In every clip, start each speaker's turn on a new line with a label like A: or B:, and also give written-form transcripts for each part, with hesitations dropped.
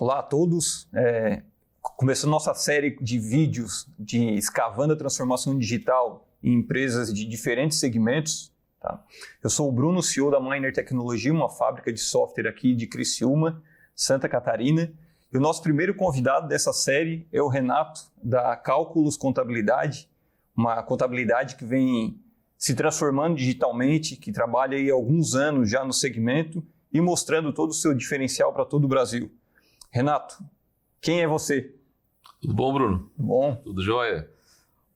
A: Olá a todos. Começando nossa série de vídeos de escavando a transformação digital em empresas de diferentes segmentos. Tá? Eu sou o Bruno, CEO da Miner Tecnologia, uma fábrica de software aqui de Criciúma, Santa Catarina. E o nosso primeiro convidado dessa série é o Renato, da Cálculos Contabilidade, uma contabilidade que vem se transformando digitalmente, que trabalha aí há alguns anos já no segmento e mostrando todo o seu diferencial para todo o Brasil. Renato, quem é você?
B: Tudo bom, Bruno?
A: Bom.
B: Tudo jóia?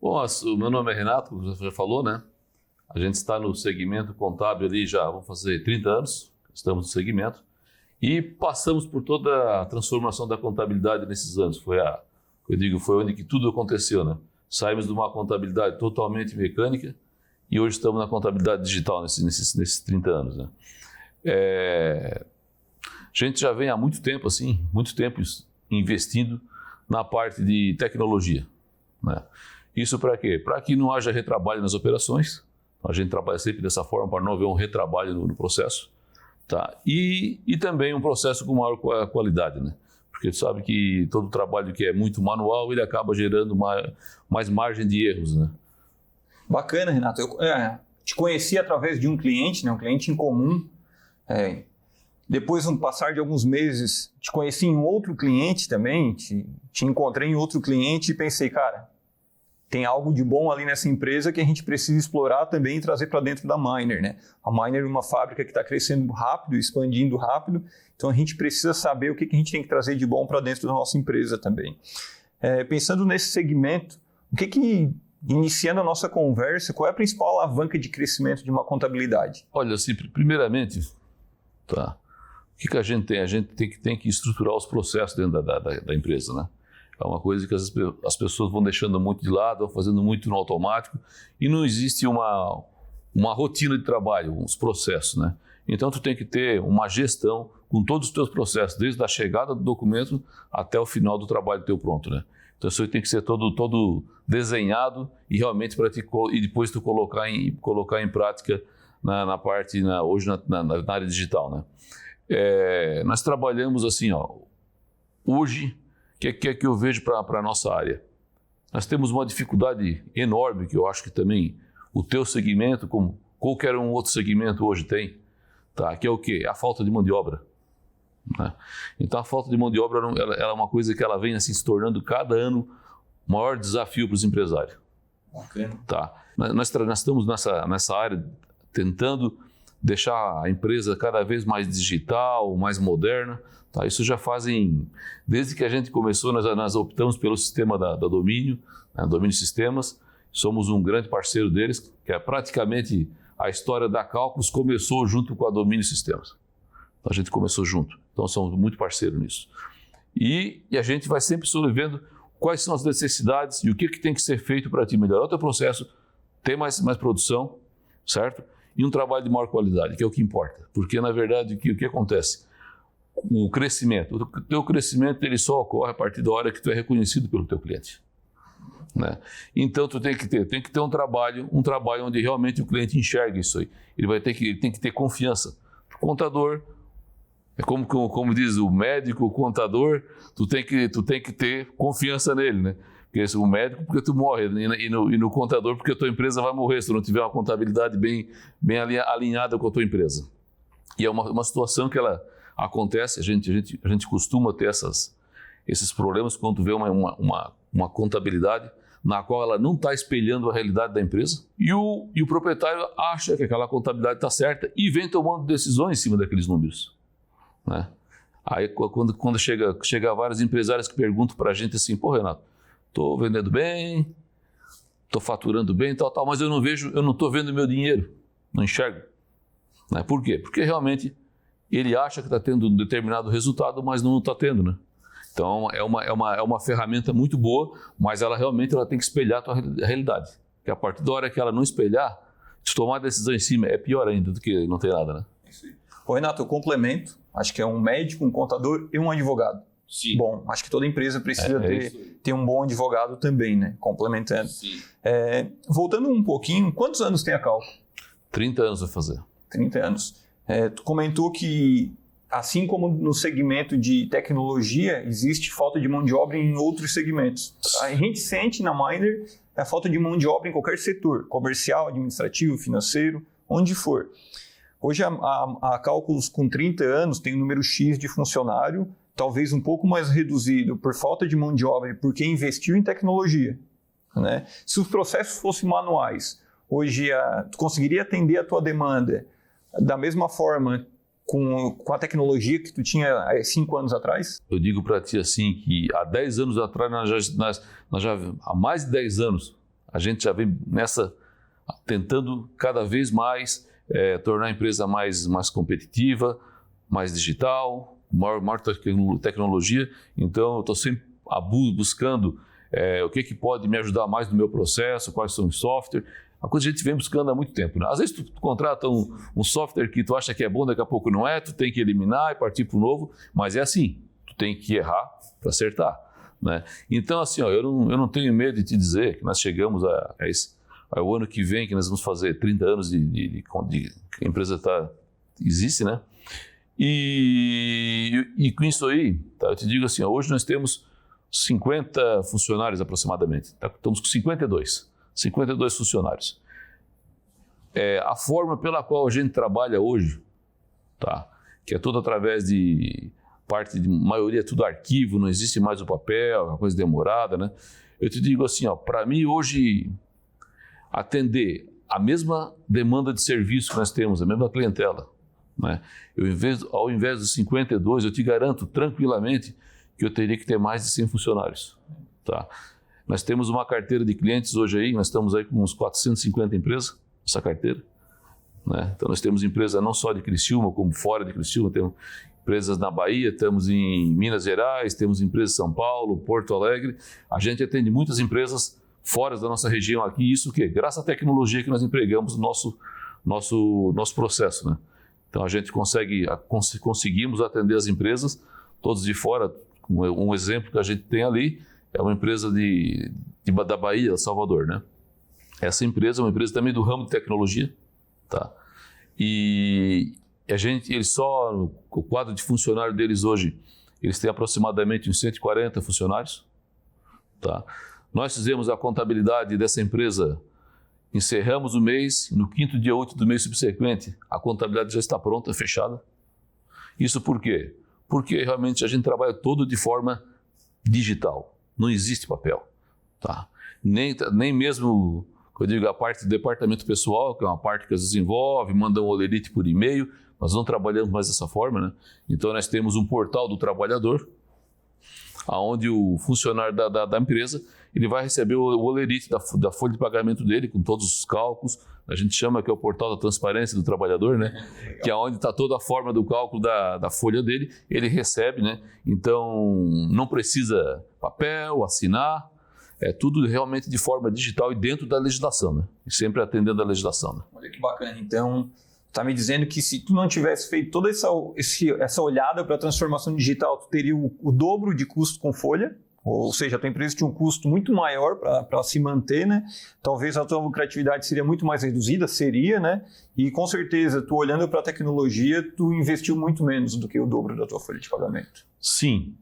B: Bom, o meu nome é Renato, como você já falou, né? A gente está no segmento contábil ali já, vamos fazer 30 anos, estamos no segmento, e passamos por toda a transformação da contabilidade nesses anos. Foi onde que tudo aconteceu, né? Saímos de uma contabilidade totalmente mecânica e hoje estamos na contabilidade digital nesses 30 anos, né? A gente já vem há muito tempo investindo na parte de tecnologia, né? Isso para quê? Para que não haja retrabalho nas operações. A gente trabalha sempre dessa forma para não haver um retrabalho no processo, tá? E também um processo com maior qualidade, né? Porque tu sabe que todo trabalho que é muito manual, ele acaba gerando mais margem de erros, né?
A: Bacana, Renato. Eu te conheci através de um cliente, né? Um cliente em comum. Depois, no passar de alguns meses, te conheci em outro cliente também, te encontrei em outro cliente e pensei, cara, tem algo de bom ali nessa empresa que a gente precisa explorar também e trazer para dentro da Miner, né? A Miner é uma fábrica que está crescendo rápido, expandindo rápido, então a gente precisa saber o que a gente tem que trazer de bom para dentro da nossa empresa também. Pensando nesse segmento, iniciando a nossa conversa, qual é a principal alavanca de crescimento de uma contabilidade?
B: Olha, assim, primeiramente, tá? O que a gente tem? A gente tem que estruturar os processos dentro da empresa, né? É uma coisa que as pessoas vão deixando muito de lado, vão fazendo muito no automático e não existe uma rotina de trabalho, uns processos, né? Então, tu tem que ter uma gestão com todos os teus processos, desde a chegada do documento até o final do trabalho teu pronto, né? Então, isso tem que ser todo desenhado e realmente e depois tu colocar em prática hoje na área digital, né? Nós trabalhamos assim, hoje, o que é que eu vejo para a nossa área? Nós temos uma dificuldade enorme, que eu acho que também o teu segmento, como qualquer um outro segmento hoje tem, tá? Que é o quê? A falta de mão de obra, né? Então a falta de mão de obra ela é uma coisa que ela vem assim, se tornando cada ano o maior desafio para os empresários.
A: Bacana.
B: Tá? Nós estamos nessa área tentando deixar a empresa cada vez mais digital, mais moderna. Tá? Isso já desde que a gente começou, nós optamos pelo sistema da Domínio, né? Domínio Sistemas. Somos um grande parceiro deles, que é praticamente a história da Cálculos começou junto com a Domínio Sistemas. Então, a gente começou junto, então somos muito parceiros nisso. E a gente vai sempre sobrevivendo quais são as necessidades e o que tem que ser feito para te melhorar o teu processo, ter mais produção, certo? E um trabalho de maior qualidade, que é o que importa. Porque, na verdade, o que acontece? O teu crescimento ele só ocorre a partir da hora que tu é reconhecido pelo teu cliente, né? Então, tu tem que ter um trabalho onde realmente o cliente enxerga isso aí. Ele tem que ter confiança. O contador, é como diz o médico, o contador, tu tem que ter confiança nele, né? Porque o médico, porque tu morre, e no contador, porque a tua empresa vai morrer se tu não tiver uma contabilidade bem alinhada com a tua empresa. E é uma situação que ela acontece, a gente costuma ter esses problemas quando tu vê uma contabilidade na qual ela não está espelhando a realidade da empresa e o proprietário acha que aquela contabilidade está certa e vem tomando decisões em cima daqueles números, né? Aí quando chega vários empresários que perguntam para a gente assim, pô, Renato, estou vendendo bem, estou faturando bem, tal, mas eu não estou vendo meu dinheiro, não enxergo, né? Por quê? Porque realmente ele acha que está tendo um determinado resultado, mas não está tendo, né? Então é uma ferramenta muito boa, mas ela realmente tem que espelhar a tua realidade. Porque a partir da hora que ela não espelhar, se tomar decisão em cima é pior ainda do que não ter nada, né?
A: Ô, Renato, eu complemento, acho que é um médico, um contador e um advogado.
B: Sim.
A: Bom, acho que toda empresa precisa ter um bom advogado também, né? Complementando.
B: Sim.
A: Voltando um pouquinho, quantos anos tem a Cálculo?
B: 30 anos vai fazer.
A: 30 anos. Tu comentou que assim como no segmento de tecnologia, existe falta de mão de obra em outros segmentos. A gente sente na Miner a falta de mão de obra em qualquer setor, comercial, administrativo, financeiro, onde for. Hoje a Cálculos com 30 anos tem um número X de funcionário, talvez um pouco mais reduzido por falta de mão de obra e porque investiu em tecnologia, né? Se os processos fossem manuais, hoje tu conseguiria atender a tua demanda da mesma forma com a tecnologia que tu tinha há 5 anos atrás?
B: Eu digo para ti assim que há 10 anos atrás, há mais de 10 anos, a gente já vem nessa, tentando cada vez mais tornar a empresa mais competitiva, mais digital, maior tecnologia. Então, eu estou sempre buscando o que pode me ajudar mais no meu processo, quais são os softwares. A coisa que a gente vem buscando há muito tempo, né? Às vezes tu contrata um software que tu acha que é bom, daqui a pouco não é, tu tem que eliminar e partir para o novo, mas é assim, tu tem que errar para acertar, né? Então, assim, eu não tenho medo de te dizer que nós chegamos ao ano que vem, que nós vamos fazer 30 anos de que a empresa existe, né? E com isso aí, tá, eu te digo assim, hoje nós temos 50 funcionários aproximadamente, tá? Estamos com 52 funcionários. A forma pela qual a gente trabalha hoje, tá? Que é tudo através de maioria é tudo arquivo, não existe mais o papel, uma coisa demorada, né? Eu te digo assim, para mim hoje atender a mesma demanda de serviço que nós temos, a mesma clientela, né? Ao invés dos 52, eu te garanto tranquilamente que eu teria que ter mais de 100 funcionários, tá? Nós temos uma carteira de clientes hoje aí, nós estamos aí com uns 450 empresas, essa carteira, né? Então nós temos empresas não só de Criciúma, como fora de Criciúma, temos empresas na Bahia, estamos em Minas Gerais, temos empresas em São Paulo, Porto Alegre. A gente atende muitas empresas fora da nossa região aqui, isso o quê? Graças à tecnologia que nós empregamos no nosso processo, né? Então a gente conseguimos atender as empresas todos de fora. Um exemplo que a gente tem ali é uma empresa da Bahia, Salvador, né? Essa empresa é uma empresa também do ramo de tecnologia, tá? E o quadro de funcionário deles hoje, eles têm aproximadamente uns 140 funcionários, tá? Nós fizemos a contabilidade dessa empresa, encerramos o mês, no 5º dia útil do mês subsequente, a contabilidade já está pronta, fechada. Isso por quê? Porque realmente a gente trabalha todo de forma digital, não existe papel, tá? Nem mesmo, eu digo, a parte do departamento pessoal, que é uma parte que às vezes envolve, manda um olerite por e-mail, nós não trabalhamos mais dessa forma, né? Então nós temos um portal do trabalhador, onde o funcionário da empresa ele vai receber o olerite da folha de pagamento dele, com todos os cálculos. A gente chama que é o portal da transparência do trabalhador, né? Que é onde está toda a forma do cálculo da folha dele, ele recebe, né? Então não precisa papel, assinar, é tudo realmente de forma digital e dentro da legislação, né? E sempre atendendo a legislação, né?
A: Olha que bacana. Então, está me dizendo que se tu não tivesse feito toda essa olhada para a transformação digital, tu teria o dobro de custo com folha, ou seja, a tua empresa tinha um custo muito maior para se manter, né? Talvez a tua lucratividade seria muito mais reduzida, né? E com certeza, tu olhando para a tecnologia, tu investiu muito menos do que o dobro da tua folha de pagamento.
B: Sim,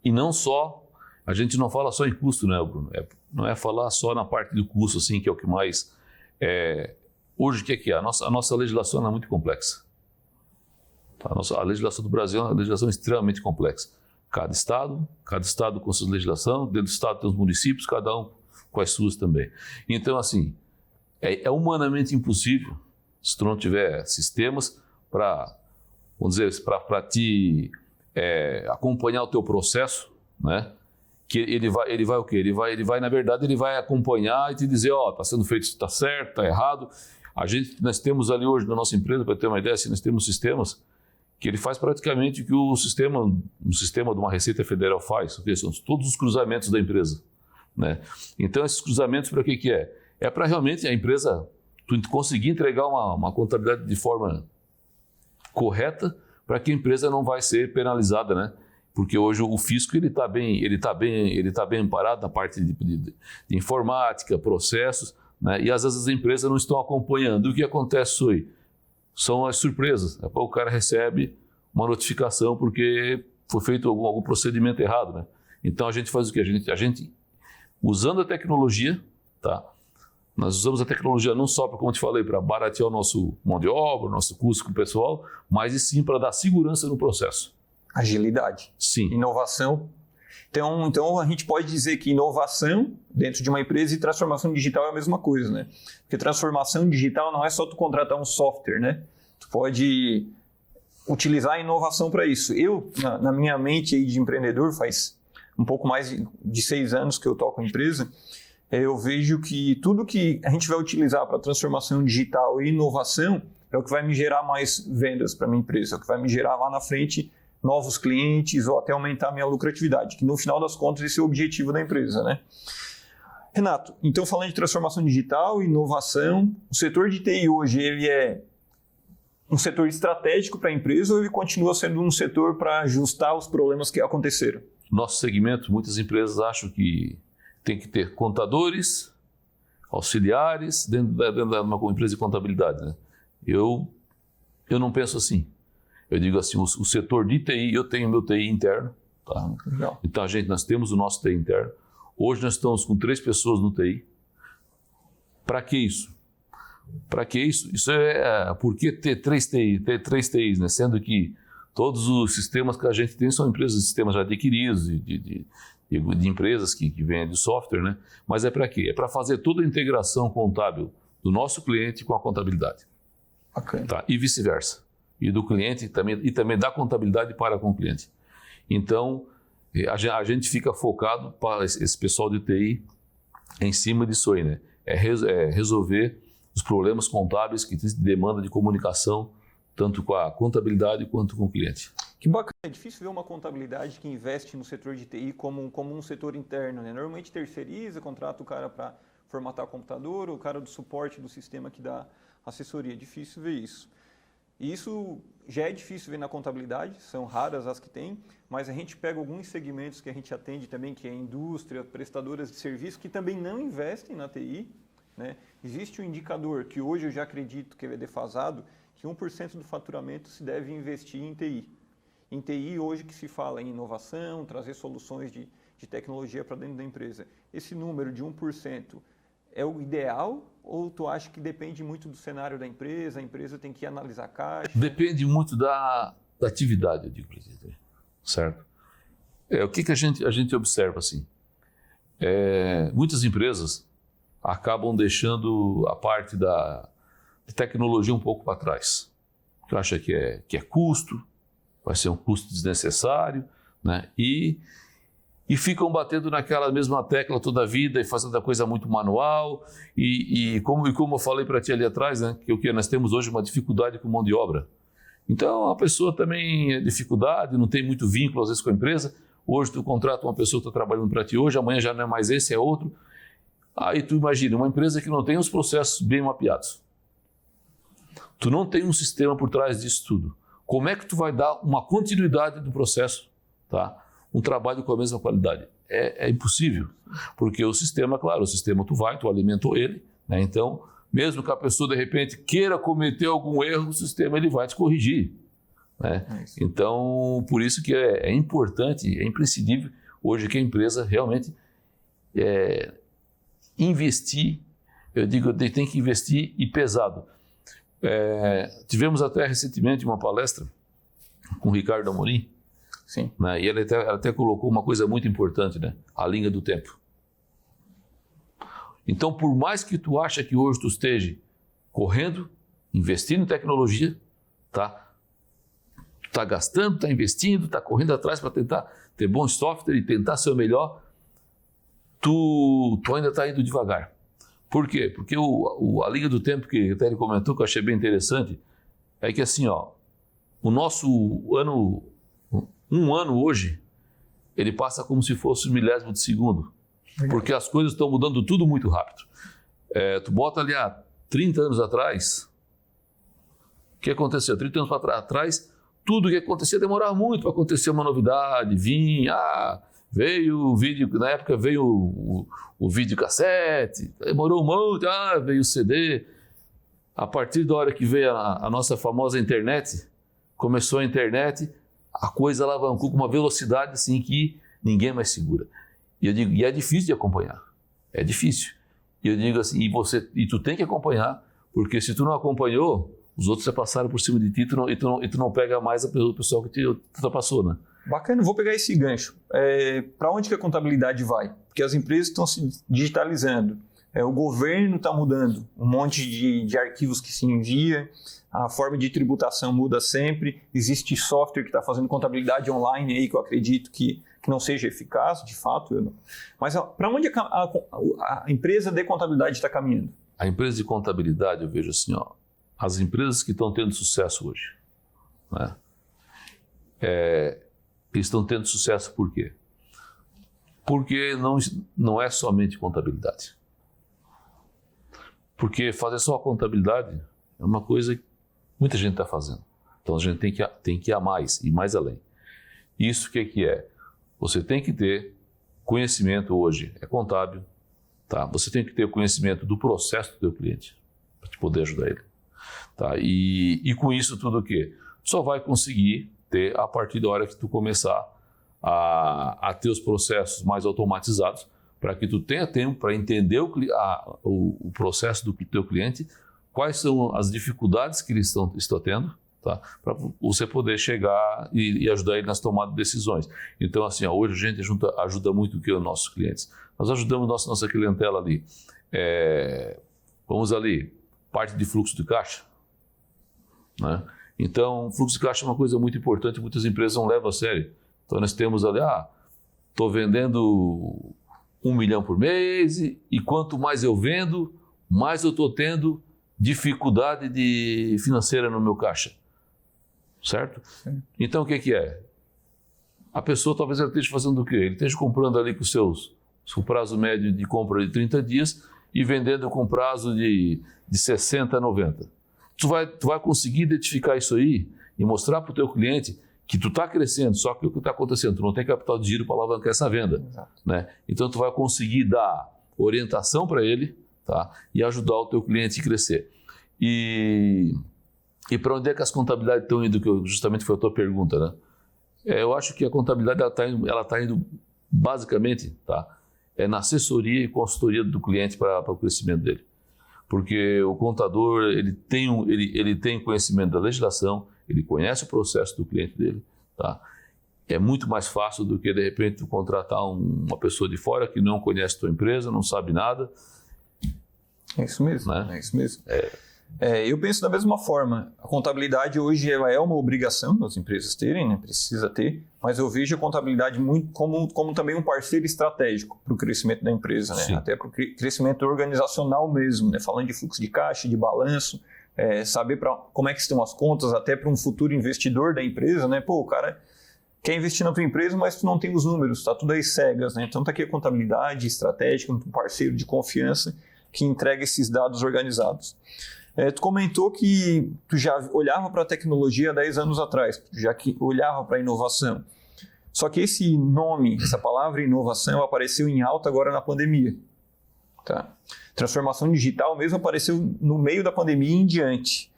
B: e não só, a gente não fala só em custo, né, Bruno? Não é falar só na parte do custo, assim, que é o que mais... Hoje, o que é? A nossa legislação é muito complexa. A legislação do Brasil é uma legislação extremamente complexa. Cada estado com sua legislação, dentro do estado tem os municípios, cada um com as suas também. Então, assim, é humanamente impossível, se tu não tiver sistemas para te acompanhar o teu processo, né? Que ele vai o quê? Ele vai, na verdade, ele vai acompanhar e te dizer, está sendo feito, está certo, está errado. Nós temos ali hoje na nossa empresa, para ter uma ideia, nós temos sistemas que ele faz praticamente o que um sistema de uma Receita Federal faz, que são todos os cruzamentos da empresa, né? Então, esses cruzamentos para que é? É para realmente a empresa conseguir entregar uma contabilidade de forma correta para que a empresa não vai ser penalizada, né? Porque hoje o fisco ele tá bem amparado na parte de informática, processos, né? E às vezes as empresas não estão acompanhando. O que acontece hoje? São as surpresas. O cara recebe uma notificação porque foi feito algum procedimento errado, né? Então a gente faz o quê? A gente usando a tecnologia, tá? Nós usamos a tecnologia não só, como eu te falei, para baratear o nosso mão de obra, o nosso custo com o pessoal, mas e sim para dar segurança no processo.
A: Agilidade.
B: Sim.
A: Inovação. Então a gente pode dizer que inovação dentro de uma empresa e transformação digital é a mesma coisa, né? Porque transformação digital não é só tu contratar um software, né? Tu pode utilizar a inovação para isso. Eu, na minha mente aí de empreendedor, faz um pouco mais de 6 anos que eu toco a empresa, eu vejo que tudo que a gente vai utilizar para transformação digital e inovação é o que vai me gerar mais vendas para a minha empresa, é o que vai me gerar lá na frente novos clientes ou até aumentar a minha lucratividade, que no final das contas esse é o objetivo da empresa, né? Renato, então falando de transformação digital, inovação, o setor de TI hoje ele é um setor estratégico para a empresa ou ele continua sendo um setor para ajustar os problemas que aconteceram?
B: Nosso segmento, muitas empresas acham que tem que ter contadores, auxiliares dentro de uma empresa de contabilidade, né? Eu não penso assim. Eu digo assim, o setor de TI, eu tenho meu TI interno, tá?
A: Legal.
B: Então nós temos o nosso TI interno. Hoje nós estamos com 3 pessoas no TI. Para que isso? Para que isso? Isso por que ter 3 TIs, né? Sendo que todos os sistemas que a gente tem são empresas de sistemas já adquiridos, de empresas que vendem software, né? Mas é para quê? É para fazer toda a integração contábil do nosso cliente com a contabilidade.
A: Bacana.
B: Tá? E vice-versa. E do cliente e também da contabilidade para com o cliente. Então, a gente fica focado para esse pessoal de TI em cima disso aí, né? É resolver os problemas contábeis que tem demanda de comunicação tanto com a contabilidade quanto com o cliente.
A: Que bacana, é difícil ver uma contabilidade que investe no setor de TI como um setor interno, né? Normalmente terceiriza, contrata o cara para formatar o computador, o cara do suporte do sistema que dá assessoria. É difícil ver isso. E isso já é difícil ver na contabilidade, são raras as que tem, mas a gente pega alguns segmentos que a gente atende também, que é indústria, prestadoras de serviço, que também não investem na TI, né? Existe um indicador que hoje eu já acredito que é defasado, que 1% do faturamento se deve investir em TI. Em TI, hoje que se fala em inovação, trazer soluções de tecnologia para dentro da empresa. Esse número de 1% é o ideal ou tu acha que depende muito do cenário da empresa, a empresa tem que analisar a caixa?
B: Depende muito da atividade, eu digo, presidente. Certo? O que a gente observa assim? Muitas empresas acabam deixando a parte da tecnologia um pouco para trás. Que acha que é custo, vai ser um custo desnecessário, né? E ficam batendo naquela mesma tecla toda a vida e fazendo a coisa muito manual. E como eu falei para ti ali atrás, né? Que nós temos hoje uma dificuldade com mão de obra. Então a pessoa também é dificuldade, não tem muito vínculo às vezes com a empresa. Hoje tu contrata uma pessoa que está trabalhando para ti hoje, amanhã já não é mais esse, é outro. Aí tu imagina, uma empresa que não tem os processos bem mapeados. Tu não tem um sistema por trás disso tudo. Como é que tu vai dar uma continuidade do processo, tá? Um trabalho com a mesma qualidade? É impossível, porque o sistema, claro, tu alimentou ele, né? Então, mesmo que a pessoa de repente queira cometer algum erro, o sistema ele vai te corrigir, né? Então, por isso que é importante, é imprescindível hoje que a empresa realmente investir, eu digo, tem que investir e pesado. Tivemos até recentemente uma palestra com o Ricardo Amorim.
A: Sim.
B: Né? E ele até colocou uma coisa muito importante, né? A linha do tempo. Então, por mais que tu acha que hoje tu esteja correndo, investindo em tecnologia, tá gastando, tá investindo, tá correndo atrás para tentar ter bom software e tentar ser o melhor, tu ainda está indo devagar. Por quê? Porque a linha do tempo que até ele comentou, que eu achei bem interessante, é que assim, o nosso ano, um ano hoje, ele passa como se fosse um milésimo de segundo. Legal. Porque as coisas estão mudando tudo muito rápido. Tu bota ali há 30 anos atrás, o que aconteceu? 30 anos atrás, tudo o que acontecia demorava muito para acontecer uma novidade, veio o vídeo, na época veio o videocassete, demorou um monte, veio o CD. A partir da hora que veio a nossa famosa internet, começou a internet, a coisa alavancou com uma velocidade assim que ninguém mais segura. E eu digo, e é difícil de acompanhar, é difícil. E eu digo assim, e tu tem que acompanhar, porque se tu não acompanhou, os outros já passaram por cima de ti e tu não pega mais o pessoal que tu passou, né?
A: Bacana, vou pegar esse gancho. Para onde que a contabilidade vai? Porque as empresas estão se digitalizando, o governo está mudando, um monte de arquivos que se envia, a forma de tributação muda sempre, existe software que está fazendo contabilidade online aí, que eu acredito que não seja eficaz, de fato. Mas para onde a empresa de contabilidade está caminhando?
B: A empresa de contabilidade, eu vejo assim, ó, as empresas que estão tendo sucesso hoje, né? Eles estão tendo sucesso por quê? Porque não é somente contabilidade. Porque fazer só a contabilidade é uma coisa que muita gente está fazendo. Então a gente tem que ir a mais, ir mais além. Isso o que é? Você tem que ter conhecimento hoje, é contábil, tá? Você tem que ter o conhecimento do processo do teu cliente, para te poder ajudar ele. Tá? E com isso tudo o quê? Só vai conseguir ter a partir da hora que tu começar a ter os processos mais automatizados, para que tu tenha tempo para entender o processo do teu cliente, quais são as dificuldades que eles estão tendo, tá? Para você poder chegar e ajudar ele nas tomadas de decisões. Então, assim, hoje a gente ajuda muito o que os nossos clientes. Nós ajudamos nossa clientela ali. Vamos ali, parte de fluxo de caixa, né? Então, fluxo de caixa é uma coisa muito importante, muitas empresas não levam a sério. Então, nós temos ali, estou vendendo 1 milhão por mês e quanto mais eu vendo, mais eu estou tendo dificuldade financeira no meu caixa. Certo? Sim. Então, o que é? A pessoa talvez ela esteja fazendo o quê? Ele esteja comprando ali com o prazo médio de compra de 30 dias e vendendo com prazo de 60 a 90. Tu vai conseguir identificar isso aí e mostrar para o teu cliente que tu está crescendo, só que o que está acontecendo? Tu não tem capital de giro para alavancar essa venda. Né? Então, tu vai conseguir dar orientação para ele, tá? E ajudar o teu cliente a crescer. E para onde é que as contabilidades estão indo, que justamente foi a tua pergunta, né? Eu acho que a contabilidade ela tá indo basicamente, tá? Na assessoria e consultoria do cliente para o crescimento dele. Porque o contador ele tem conhecimento da legislação, ele conhece o processo do cliente dele, tá? É muito mais fácil do que, de repente, tu contratar uma pessoa de fora que não conhece a tua empresa, não sabe nada.
A: É isso mesmo, né? É isso mesmo. Eu penso da mesma forma. A contabilidade hoje ela é uma obrigação das empresas terem, né? Precisa ter, mas eu vejo a contabilidade muito como também um parceiro estratégico para o crescimento da empresa, né? Até para o crescimento organizacional mesmo, né? Falando de fluxo de caixa, de balanço, saber como é que estão as contas, até para um futuro investidor da empresa, né? Pô, o cara quer investir na tua empresa, mas tu não tem os números, tá tudo aí cegas, né? Então tá aqui a contabilidade estratégica, um parceiro de confiança que entrega esses dados organizados. Tu comentou que tu já olhava para a tecnologia há 10 anos atrás, tu já olhava para a inovação. Só que esse nome, essa palavra inovação, apareceu em alta agora na pandemia. Tá? Transformação digital mesmo apareceu no meio da pandemia e em diante.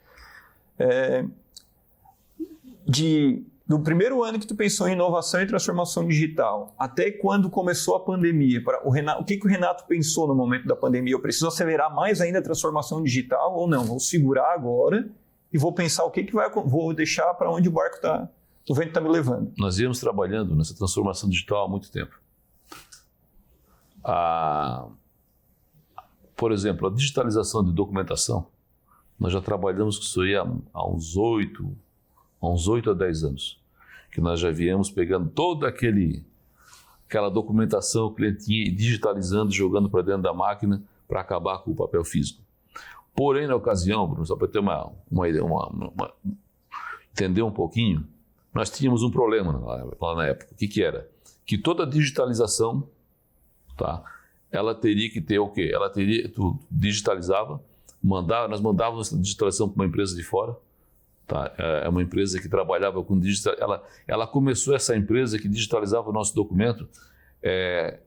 A: Do primeiro ano que tu pensou em inovação e transformação digital, até quando começou a pandemia, o que o Renato pensou no momento da pandemia? Eu preciso acelerar mais ainda a transformação digital ou não? Vou segurar agora e vou pensar vou deixar para onde o vento está me levando.
B: Nós íamos trabalhando nessa transformação digital há muito tempo. Por exemplo, a digitalização de documentação, nós já trabalhamos com isso aí há uns 8 a 10 anos, que nós já viemos pegando toda aquela documentação que o cliente tinha e digitalizando, jogando para dentro da máquina para acabar com o papel físico. Porém, na ocasião, Bruno, só para ter entender um pouquinho, nós tínhamos um problema lá na época. O que era? Que toda digitalização, tá, ela teria que ter o quê? Tu digitalizava, nós mandávamos a digitalização para uma empresa de fora. Tá? É uma empresa que trabalhava com digital. Ela começou essa empresa que digitalizava o nosso documento,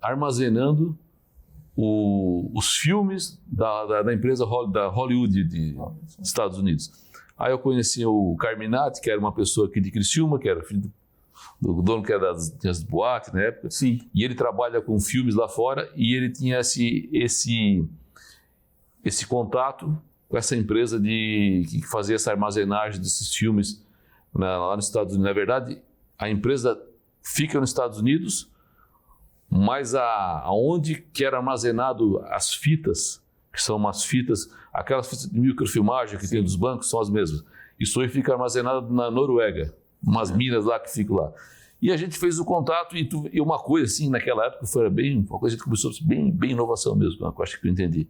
B: armazenando os filmes da empresa da Hollywood de Estados Unidos. Aí eu conheci o Carminati, que era uma pessoa aqui de Criciúma, que era filho do dono que era das boates na época.
A: Sim.
B: E ele trabalha com filmes lá fora e ele tinha esse contato com essa empresa que fazia essa armazenagem desses filmes, né, lá nos Estados Unidos. Na verdade, a empresa fica nos Estados Unidos, mas aonde que era armazenado as fitas, que são umas fitas, aquelas fitas de microfilmagem que tem dos bancos são as mesmas. Isso aí fica armazenado na Noruega, umas minas lá que ficam lá. E a gente fez o contato e uma coisa assim, naquela época, foi uma coisa que a gente começou bem inovação mesmo, eu acho que eu entendi.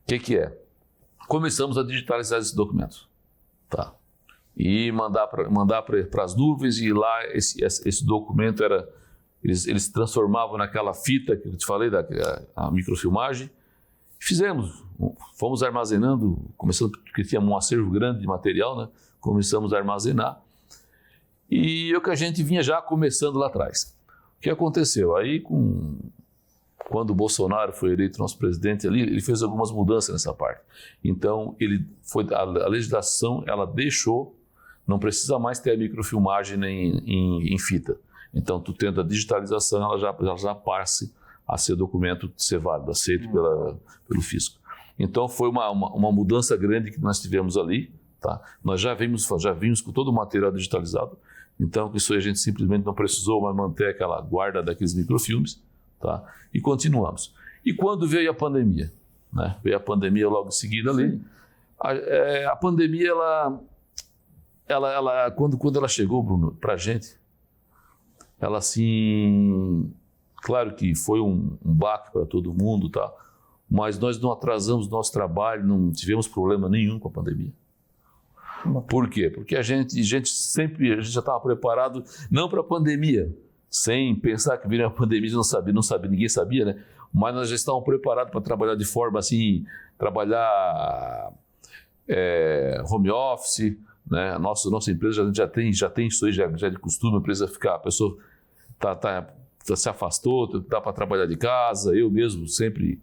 B: O que é? Começamos a digitalizar esses documentos. Tá? E mandar para as nuvens, e lá esse documento era... Eles transformavam naquela fita que eu te falei, a microfilmagem. Fomos armazenando, começando, porque tínhamos um acervo grande de material, né? Começamos a armazenar. E é o que a gente vinha já começando lá atrás. O que aconteceu? Aí, quando o Bolsonaro foi eleito nosso presidente ali, ele fez algumas mudanças nessa parte. Então, a legislação, ela deixou, não precisa mais ter a microfilmagem em fita. Então, tu tendo a digitalização, ela já passa a ser documento, ser válido, aceito pelo fisco. Então, foi uma mudança grande que nós tivemos ali. Tá? Nós já vimos com todo o material digitalizado. Então, isso aí a gente simplesmente não precisou mais manter aquela guarda daqueles microfilmes. Tá? E continuamos. E quando veio a pandemia? Né? Veio a pandemia logo em seguida ali. A pandemia, quando ela chegou, Bruno, para a gente, ela assim, claro que foi um baque para todo mundo, tá? Mas nós não atrasamos nosso trabalho, não tivemos problema nenhum com a pandemia. Por quê? Porque a gente já estava preparado, não para a pandemia, sem pensar que viria a pandemia, ninguém sabia, né? Mas nós já estávamos preparados para trabalhar de forma assim, trabalhar home office, né? Nossa empresa já tem isso aí, já de costume, a pessoa se afastou, dá para trabalhar de casa, eu mesmo sempre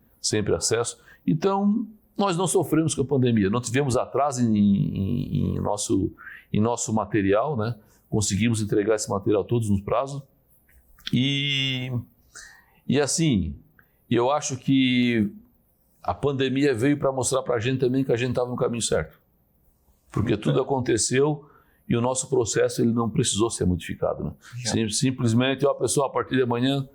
B: acesso. Então, nós não sofremos com a pandemia, não tivemos atraso em nosso material, né? Conseguimos entregar esse material todos nos prazos. E assim, eu acho que a pandemia veio para mostrar para a gente também que a gente estava no caminho certo. Porque tudo aconteceu e o nosso processo ele não precisou ser modificado. Né? Simplesmente, pessoal, a partir de amanhã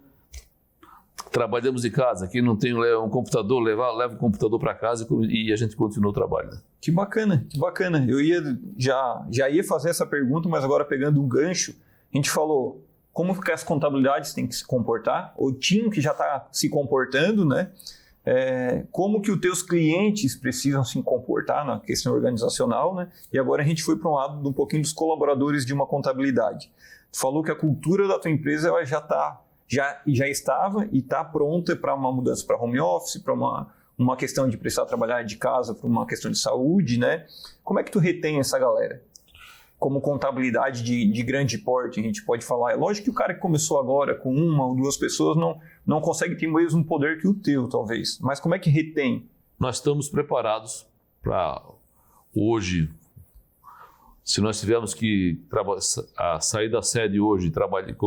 B: trabalhamos de casa. Quem não tem um computador, leva o computador para casa e a gente continua o trabalho. Né?
A: Que bacana, que bacana. Eu já ia fazer essa pergunta, mas agora pegando um gancho, a gente falou como que as contabilidades têm que se comportar, ou tinham que já está se comportando, né? Como que os teus clientes precisam se comportar na questão organizacional, né? E agora a gente foi para um lado de um pouquinho dos colaboradores de uma contabilidade. Tu falou que a cultura da tua empresa ela já estava e está pronta para uma mudança para home office, para uma questão de precisar trabalhar de casa, para uma questão de saúde, né? Como é que tu retém essa galera? Como contabilidade de grande porte, a gente pode falar. É lógico que o cara que começou agora com uma ou duas pessoas não consegue ter o mesmo poder que o teu, talvez. Mas como é que retém?
B: Nós estamos preparados para hoje, se nós tivermos que sair da sede hoje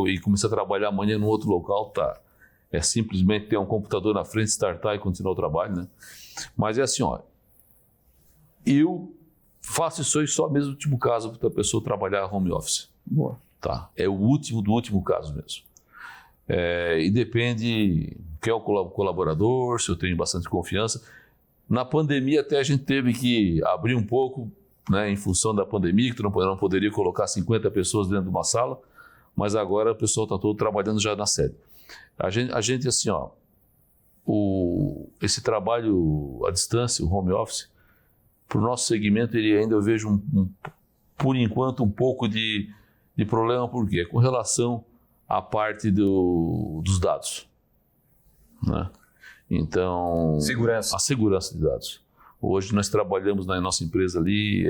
B: e começar a trabalhar amanhã em outro local, tá? É simplesmente ter um computador na frente, startar e continuar o trabalho, né? Mas é assim, eu faço isso aí só mesmo no último caso para a pessoa trabalhar home office.
A: Boa.
B: Tá? É o último do último caso mesmo. E depende quem é o colaborador, se eu tenho bastante confiança. Na pandemia até a gente teve que abrir um pouco, né, em função da pandemia, que tu não poderia colocar 50 pessoas dentro de uma sala, mas agora o pessoal está todo trabalhando já na sede. A gente assim, esse trabalho à distância, o home office, para o nosso segmento, eu vejo, por enquanto, um pouco de problema. Por quê? Com relação à parte dos dados. Né? Então, a segurança de dados. Hoje nós trabalhamos na nossa empresa ali,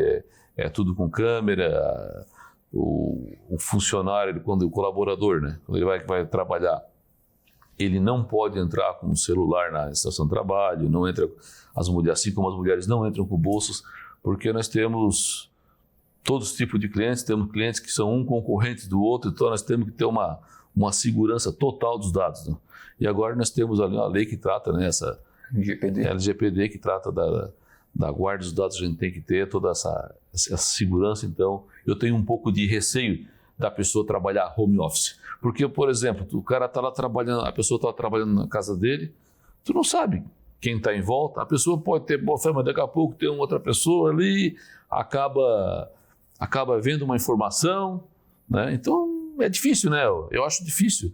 B: tudo com câmera, o funcionário, quando o colaborador, né? Quando ele vai trabalhar, ele não pode entrar com o celular na estação de trabalho, não entra, assim como as mulheres não entram com bolsas, porque nós temos todos os tipos de clientes, temos clientes que são um concorrente do outro, então nós temos que ter uma segurança total dos dados. Né? E agora nós temos ali uma lei que trata, né, essa LGPD, que trata da guarda dos dados, a gente tem que ter toda essa segurança. Então, eu tenho um pouco de receio da pessoa trabalhar home office. Porque, por exemplo, o cara está lá trabalhando, a pessoa está trabalhando na casa dele, tu não sabe quem está em volta, a pessoa pode ter boa fé, mas daqui a pouco tem uma outra pessoa ali, acaba vendo uma informação, né? Então, é difícil, né? Eu acho difícil.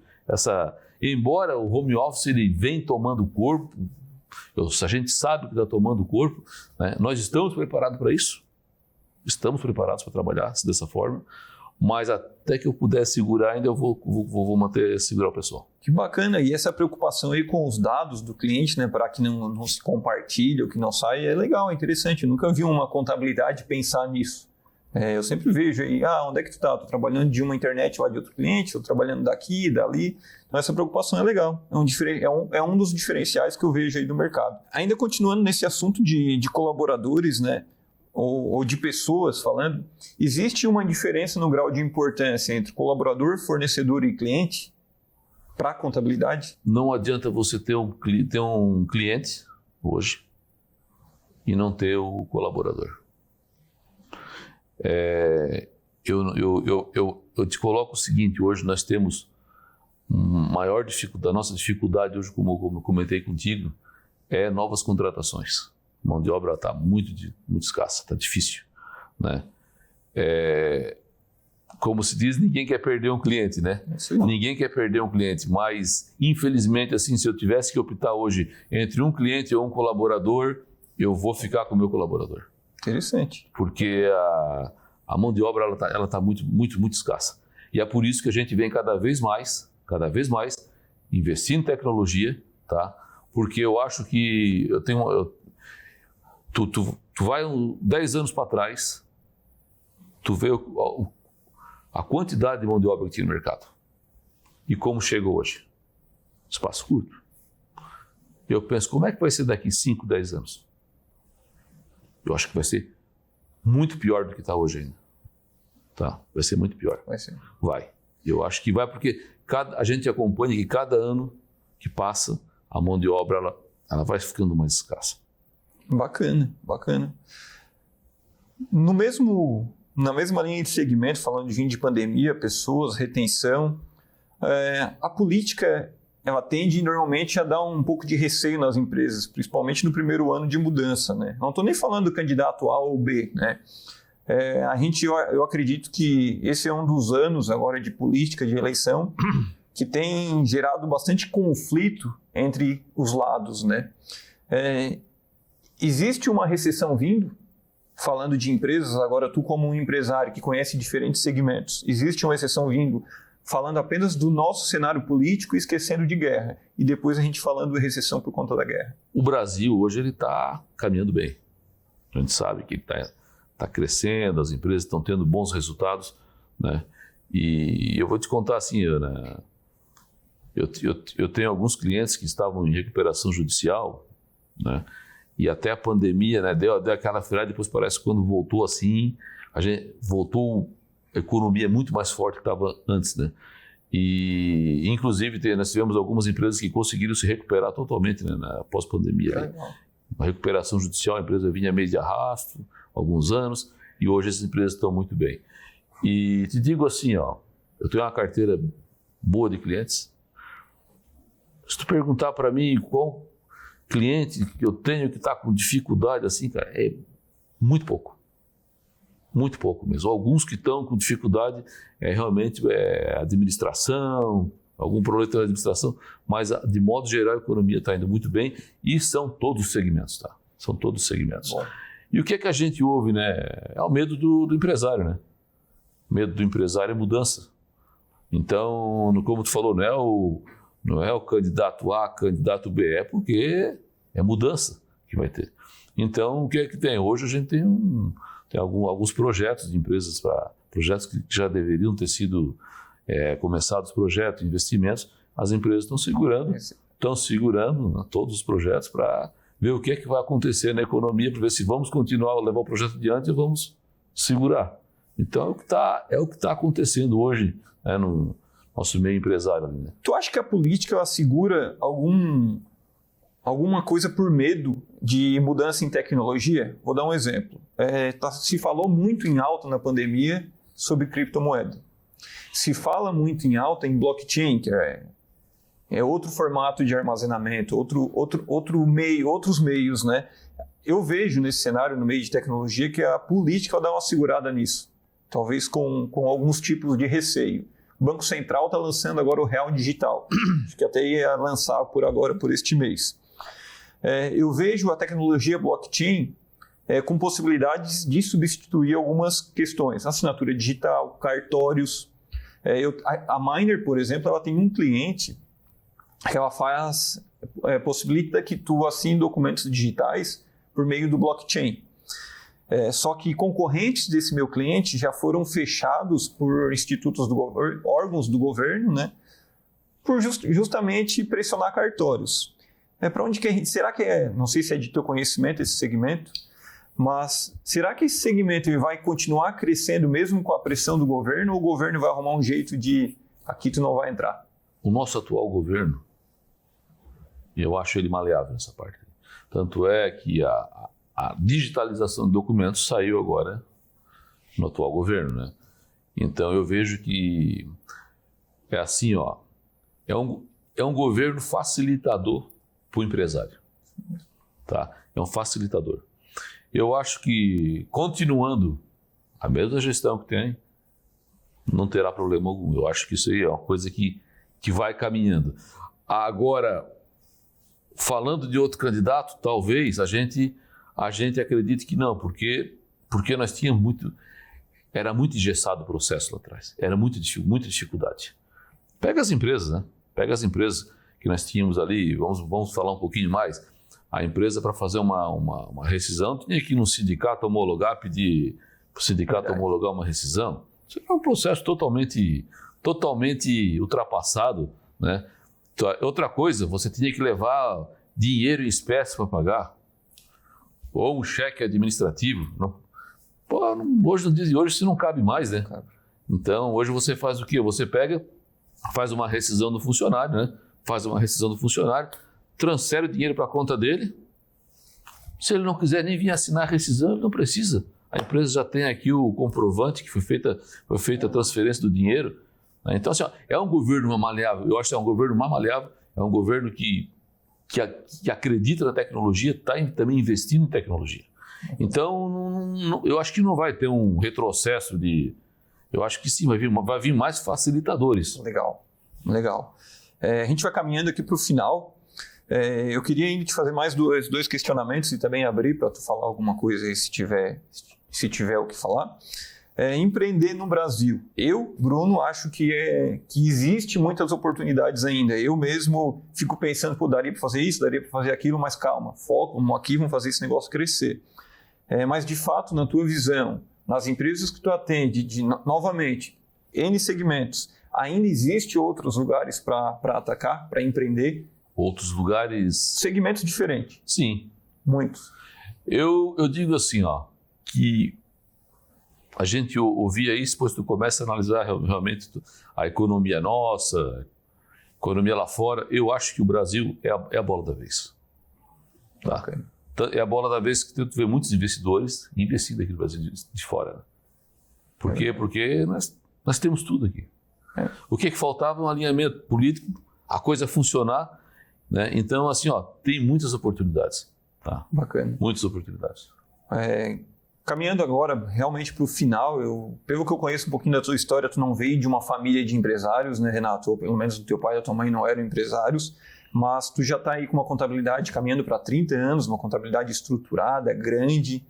B: Embora o home office ele vem tomando corpo, se a gente sabe que está tomando corpo, né? Nós estamos preparados para isso, estamos preparados para trabalhar dessa forma, mas até que eu puder segurar ainda eu vou segurar o pessoal.
A: Que bacana, e essa preocupação aí com os dados do cliente, né, para que não se compartilhe ou que não saia, é legal, é interessante. Eu nunca vi uma contabilidade pensar nisso. Eu sempre vejo aí, onde é que tu tá? Estou trabalhando de uma internet lá de outro cliente, estou trabalhando daqui, dali. Então essa preocupação é legal, é um dos diferenciais que eu vejo aí do mercado. Ainda continuando nesse assunto de colaboradores, né, ou de pessoas falando, existe uma diferença no grau de importância entre colaborador, fornecedor e cliente para a contabilidade? Não
B: adianta você ter um cliente hoje e não ter o colaborador. Eu te coloco o seguinte, hoje nós temos maior dificuldade, a nossa dificuldade hoje, como eu comentei contigo, é novas contratações. A mão de obra está muito escassa, está difícil, né? Como se diz, ninguém quer perder um cliente, né? Ninguém quer perder um cliente, mas infelizmente, assim, se eu tivesse que optar hoje entre um cliente ou um colaborador, eu vou ficar com o meu colaborador.
A: Interessante.
B: Porque a mão de obra ela tá muito escassa. E é por isso que a gente vem cada vez mais investir em tecnologia, tá? Porque eu acho que tu vai 10 anos para trás, tu vê a quantidade de mão de obra que tinha no mercado e como chega hoje. Espaço curto. Eu penso, como é que vai ser daqui 5, 10 anos? Eu acho que vai ser muito pior do que está hoje ainda. Tá? Vai ser muito pior.
A: Vai ser.
B: Vai. Eu acho que vai porque a gente acompanha que cada ano que passa, a mão de obra ela vai ficando mais escassa.
A: Bacana. Na mesma linha de segmento, falando de fim de pandemia, pessoas, retenção, a política ela tende normalmente a dar um pouco de receio nas empresas, principalmente no primeiro ano de mudança, né? Não estou nem falando do candidato A ou B, né? Eu acredito que esse é um dos anos agora de política, de eleição, que tem gerado bastante conflito entre os lados, né? Existe uma recessão vindo? Falando de empresas, agora tu como um empresário que conhece diferentes segmentos, existe uma recessão vindo falando apenas do nosso cenário político e esquecendo de guerra, e depois a gente falando de recessão por conta da guerra?
B: O Brasil hoje ele está caminhando bem. A gente sabe que ele está crescendo, as empresas estão tendo bons resultados, né? E eu vou te contar assim, Ana, eu tenho alguns clientes que estavam em recuperação judicial, né? E até a pandemia, né, deu aquela freada, depois parece que quando voltou assim, a economia muito mais forte que estava antes, né? E, inclusive, nós tivemos algumas empresas que conseguiram se recuperar totalmente, né, na pós-pandemia. Uma recuperação judicial, a empresa vinha meio de arrasto, alguns anos, e hoje essas empresas estão muito bem. E te digo assim, eu tenho uma carteira boa de clientes. Se tu perguntar para mim qual cliente que eu tenho que está com dificuldade, assim, cara, é muito pouco. Muito pouco mesmo. Alguns que estão com dificuldade realmente administração, algum problema na administração, mas de modo geral a economia está indo muito bem e são todos os segmentos, tá? São todos os segmentos. Bom. E o que é que a gente ouve, né? É o medo do empresário, né? O medo do empresário é mudança. Então, como tu falou, não é o candidato A, candidato B, é porque é mudança que vai ter. Então, o que é que tem? Hoje a gente tem alguns projetos de empresas, projetos que já deveriam ter sido começados, projetos, investimentos, as empresas estão segurando, né, todos os projetos para ver o que é que vai acontecer na economia, para ver se vamos continuar a levar o projeto adiante ou vamos segurar. Então é o que tá acontecendo hoje, né, no nosso meio empresário. Né?
A: Tu acha que a política ela segura alguma coisa por medo de mudança em tecnologia? Vou dar um exemplo. Se falou muito em alta na pandemia sobre criptomoeda. Se fala muito em alta em blockchain, que é outro formato de armazenamento, outros meios, né? Eu vejo nesse cenário, no meio de tecnologia, que a política dá uma segurada nisso. Talvez com alguns tipos de receio. O Banco Central está lançando agora o Real Digital. Acho que até ia lançar por este mês. Eu vejo a tecnologia blockchain com possibilidades de substituir algumas questões. Assinatura digital, cartórios. A Miner, por exemplo, ela tem um cliente que ela possibilita que tu assine documentos digitais por meio do blockchain. Só que concorrentes desse meu cliente já foram fechados por institutos órgãos do governo, né, por justamente pressionar cartórios. Para onde que será que não sei se é de teu conhecimento esse segmento, mas será que esse segmento ele vai continuar crescendo mesmo com a pressão do governo, ou o governo vai arrumar um jeito de aqui tu não vai entrar?
B: O nosso atual governo, eu acho ele maleável nessa parte. Tanto é que a digitalização de documentos saiu agora no atual governo, né? Então eu vejo que é assim, é um governo facilitador para o empresário, tá? É um facilitador. Eu acho que continuando a mesma gestão que tem, não terá problema algum. Eu acho que isso aí é uma coisa que vai caminhando. Agora, falando de outro candidato, talvez a gente acredite que não, porque nós tínhamos era muito engessado o processo lá atrás, era muita dificuldade. Pega as empresas, né? Pega as empresas que nós tínhamos ali, vamos falar um pouquinho mais. A empresa, para fazer uma rescisão, tinha que ir no sindicato homologar, pedir para o sindicato homologar uma rescisão. Isso é um processo totalmente ultrapassado, né? Outra coisa, você tinha que levar dinheiro em espécie para pagar, ou um cheque administrativo. Hoje, no dia de hoje, isso não cabe mais, né? Então, hoje você faz o quê? Você faz uma rescisão do funcionário, né? Transfere o dinheiro para a conta dele. Se ele não quiser nem vir assinar a rescisão, ele não precisa. A empresa já tem aqui o comprovante que foi feita a transferência do dinheiro. Então, assim, é um governo maleável. Eu acho que é um governo mais maleável, é um governo que acredita na tecnologia, está também investindo em tecnologia. Então, eu acho que não vai ter um retrocesso eu acho que sim, vai vir mais facilitadores.
A: Legal. A gente vai caminhando aqui para o final. Eu queria ainda te fazer mais dois questionamentos e também abrir para tu falar alguma coisa aí, se tiver o que falar. Empreender no Brasil. Eu, Bruno, acho que existe muitas oportunidades ainda. Eu mesmo fico pensando, daria para fazer isso, daria para fazer aquilo, mas calma, foco, vamos aqui, vamos fazer esse negócio crescer. Mas, de fato, na tua visão, nas empresas que tu atende, novamente, N segmentos, ainda existe outros lugares para atacar, para empreender?
B: Outros lugares...
A: Segmentos diferentes.
B: Sim.
A: Muitos.
B: Eu digo assim, que a gente ouvia isso, depois tu começa a analisar realmente a economia nossa, a economia lá fora. Eu acho que o Brasil é a bola da vez. Tá? Okay. É a bola da vez que tu vê muitos investidores investindo aqui no Brasil de fora. Né? Por quê? Porque nós temos tudo aqui. O que faltava? Um alinhamento político, a coisa funcionar. Né? Então, assim, tem muitas oportunidades. Tá?
A: Bacana.
B: Muitas oportunidades.
A: Caminhando agora realmente para o final, pelo que eu conheço um pouquinho da tua história, tu não veio de uma família de empresários, né, Renato? Ou pelo menos o teu pai e a tua mãe não eram empresários, mas tu já está aí com uma contabilidade caminhando para 30 anos, uma contabilidade estruturada, grande.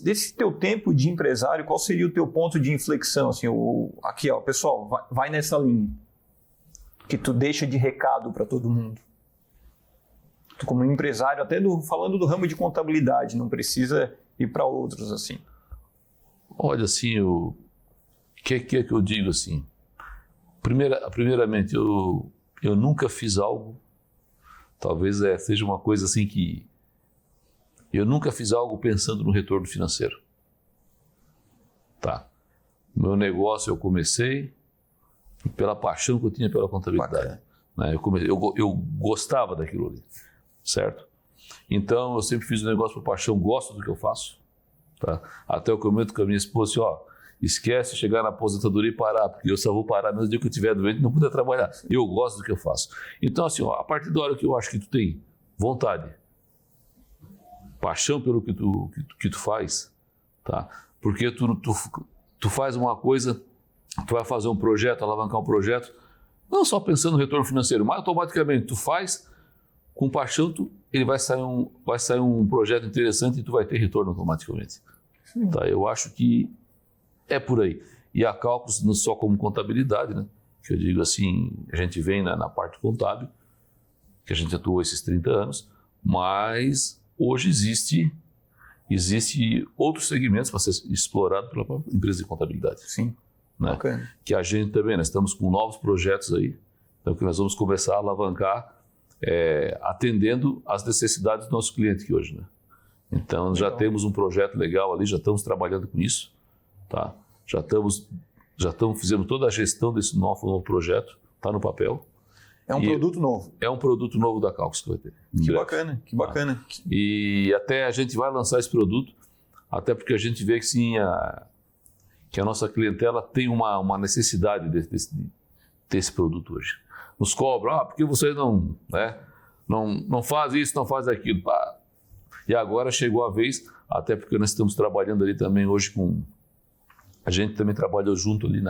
A: Desse teu tempo de empresário, qual seria o teu ponto de inflexão? Assim, aqui, pessoal, vai nessa linha, que tu deixa de recado para todo mundo. Tu como empresário, até falando do ramo de contabilidade, não precisa ir para outros, assim.
B: Olha, assim, o que é que eu digo, assim? Primeiramente, eu nunca fiz algo, talvez seja uma coisa assim que eu nunca fiz algo pensando no retorno financeiro. Tá. Meu negócio eu comecei pela paixão que eu tinha pela contabilidade. Né? Eu gostava daquilo ali, certo? Então, eu sempre fiz o negócio por paixão, gosto do que eu faço. Tá? Até eu comento com a minha esposa assim, ó, esquece de chegar na aposentadoria e parar, porque eu só vou parar no dia que eu estiver doente e não puder trabalhar. Eu gosto do que eu faço. Então, assim, ó, a partir da hora que eu acho que tu tem vontade, paixão pelo que tu faz, tá? Porque tu faz uma coisa, tu vai fazer um projeto, alavancar um projeto, não só pensando no retorno financeiro, mas automaticamente tu faz com paixão, ele vai sair um projeto interessante e tu vai ter retorno automaticamente. Tá? Eu acho que é por aí. E a Cálculos, não só como contabilidade, né? Que eu digo assim, a gente vem na parte contábil, que a gente atuou esses 30 anos, mas hoje existe outros segmentos para ser explorado pela própria empresa de contabilidade.
A: Sim.
B: Né?
A: Okay.
B: Que a gente também, nós estamos com novos projetos aí, então que nós vamos começar a alavancar atendendo às necessidades do nosso cliente aqui hoje. Né? Então, já temos um projeto legal ali, já estamos trabalhando com isso. Tá? Fizemos toda a gestão desse novo projeto, está no papel.
A: É um produto novo.
B: É um produto novo da Cálculos que vai ter.
A: Que bacana, que bacana.
B: Tá? E até a gente vai lançar esse produto, até porque a gente vê que sim, que a nossa clientela tem uma necessidade desse produto hoje. Nos cobram, porque vocês não fazem isso, não fazem aquilo. E agora chegou a vez, até porque nós estamos trabalhando ali também hoje com... A gente também trabalhou junto ali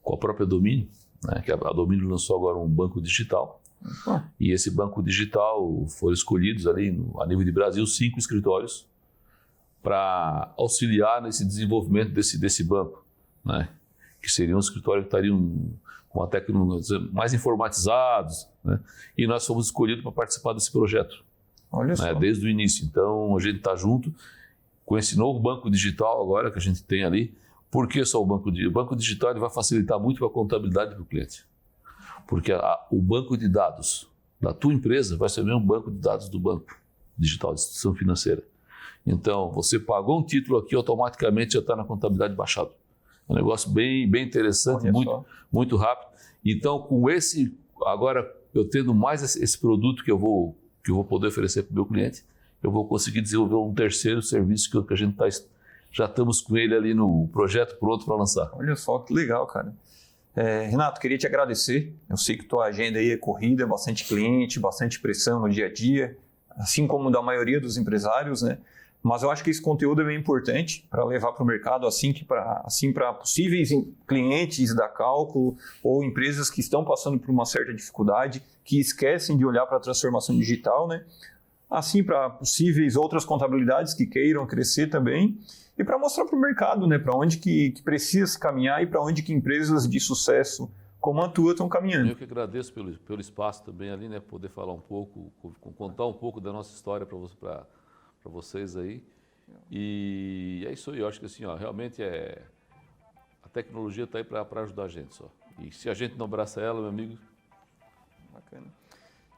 B: com a própria Domínio, né, que a Domínio lançou agora um banco digital. E esse banco digital foram escolhidos ali a nível de Brasil 5 escritórios para auxiliar nesse desenvolvimento desse banco, né, que seriam os escritórios que estariam com a tecnologia mais informatizados, né, e nós fomos escolhidos para participar desse projeto.
A: Olha só.
B: Desde o início. Então a gente está junto com esse novo banco digital agora que a gente tem ali. Por que só o banco digital? O banco digital ele vai facilitar muito para a contabilidade do cliente. Porque o banco de dados da tua empresa vai ser o mesmo banco de dados do banco digital, de instituição financeira. Então, você pagou um título aqui, automaticamente já está na contabilidade baixado. É um negócio bem interessante, muito rápido. Então, com agora eu tendo mais esse produto que eu vou poder oferecer para o meu cliente, eu vou conseguir desenvolver um terceiro serviço que a gente já estamos com ele ali no projeto pronto para lançar.
A: Olha só, que legal, cara. Renato, queria te agradecer. Eu sei que tua agenda aí é corrida, bastante cliente, bastante pressão no dia a dia, assim como da maioria dos empresários, né? Mas eu acho que esse conteúdo é bem importante para levar para o mercado, assim para possíveis clientes da Cálculo ou empresas que estão passando por uma certa dificuldade, que esquecem de olhar para a transformação digital, né? Assim para possíveis outras contabilidades que queiram crescer também e para mostrar para o mercado, né? Para onde que precisa se caminhar e para onde que empresas de sucesso como a tua estão caminhando.
B: Eu que agradeço pelo espaço também ali, né? Poder falar um pouco, contar um pouco da nossa história para vocês aí. E é isso aí, eu acho que assim, realmente a tecnologia está aí para ajudar a gente só. E se a gente não abraça ela, meu amigo...
A: Bacana.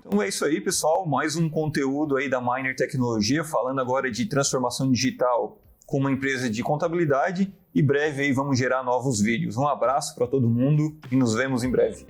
A: Então é isso aí, pessoal. Mais um conteúdo aí da Miner Tecnologia, falando agora de transformação digital com uma empresa de contabilidade. E breve aí vamos gerar novos vídeos. Um abraço para todo mundo e nos vemos em breve.